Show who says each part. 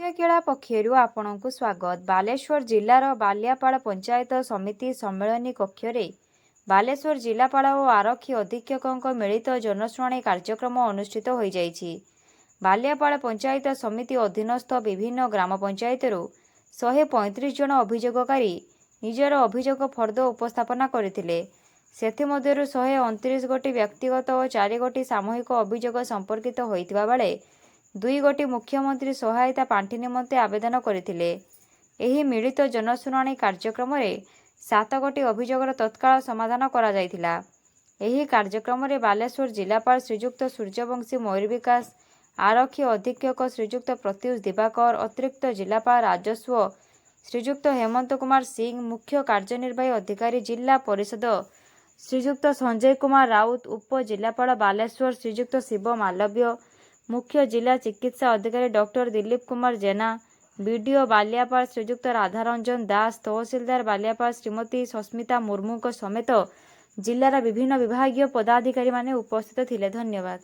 Speaker 1: ନୃତ୍ୟକେଳା ପକ୍ଷରୁ ଆପଣଙ୍କୁ ସ୍ୱାଗତ। ବାଲେଶ୍ୱର ଜିଲ୍ଲାର ବାଲିଆପାଳ ପଞ୍ଚାୟତ ସମିତି ସମ୍ମିଳନୀ କକ୍ଷରେ ବାଲେଶ୍ୱର ଜିଲ୍ଲାପାଳ ଓ ଆରକ୍ଷୀ ଅଧୀକ୍ଷକଙ୍କ ମିଳିତ ଜନଶୁଣାଣି କାର୍ଯ୍ୟକ୍ରମ ଅନୁଷ୍ଠିତ ହୋଇଯାଇଛି। ବାଲିଆପାଳ ପଞ୍ଚାୟତ ସମିତି ଅଧୀନସ୍ଥ ବିଭିନ୍ନ ଗ୍ରାମ ପଞ୍ଚାୟତରୁ 135 ଜଣ ଅଭିଯୋଗକାରୀ ନିଜର ଅଭିଯୋଗ ଫର୍ଦ୍ଦ ଉପସ୍ଥାପନା କରିଥିଲେ। ସେଥିମଧ୍ୟରୁ 129 ଗୋଟି ବ୍ୟକ୍ତିଗତ ଓ 4 ଗୋଟି ସାମୂହିକ ଅଭିଯୋଗ ସମ୍ପର୍କିତ ହୋଇଥିବା ବେଳେ 2 ଗୋଟି ମୁଖ୍ୟମନ୍ତ୍ରୀ ସହାୟତା ପାଣ୍ଠି ନିମନ୍ତେ ଆବେଦନ କରିଥିଲେ। ଏହି ମିଳିତ ଜନଶୁଣାଣି କାର୍ଯ୍ୟକ୍ରମରେ 7 ଗୋଟି ଅଭିଯୋଗର ତତ୍କାଳ ସମାଧାନ କରାଯାଇଥିଲା। ଏହି କାର୍ଯ୍ୟକ୍ରମରେ ବାଲେଶ୍ୱର ଜିଲ୍ଲାପାଳ ଶ୍ରୀଯୁକ୍ତ ସୂର୍ଯ୍ୟବଂଶୀ ମୟୂର ବିକାଶ, ଆରକ୍ଷୀ ଅଧୀକ୍ଷକ ଶ୍ରୀଯୁକ୍ତ ପ୍ରତ୍ୟୁଷ ଦିବାକର, ଅତିରିକ୍ତ ଜିଲ୍ଲାପାଳ ରାଜସ୍ୱ ଶ୍ରୀଯୁକ୍ତ ହେମନ୍ତ କୁମାର ସିଂ, ମୁଖ୍ୟ କାର୍ଯ୍ୟନିର୍ବାହୀ ଅଧିକାରୀ ଜିଲ୍ଲା ପରିଷଦ ଶ୍ରୀଯୁକ୍ତ ସଞ୍ଜୟ କୁମାର ରାଉତ, ଉପ ଜିଲ୍ଲାପାଳ ବାଲେଶ୍ୱର ଶ୍ରୀଯୁକ୍ତ ଶିବ ମାଲବ୍ୟ, ମୁଖ୍ୟ ଜିଲ୍ଲା ଚିକିତ୍ସା ଅଧିକାରୀ ଡକ୍ଟର ଦିଲ୍ଲୀପ କୁମାର ଜେନା, ବିଡିଓ ବାଲିଆପାଳ ଶ୍ରୀଯୁକ୍ତ ରାଧାରଞ୍ଜନ ଦାସ, ତହସିଲଦାର ବାଲିଆପାଳ ଶ୍ରୀମତୀ ସସ୍ମିତା ମୁର୍ମୁଙ୍କ ସମେତ ଜିଲ୍ଲାର ବିଭିନ୍ନ ବିଭାଗୀୟ ପଦାଧିକାରୀମାନେ ଉପସ୍ଥିତ ଥିଲେ। ଧନ୍ୟବାଦ।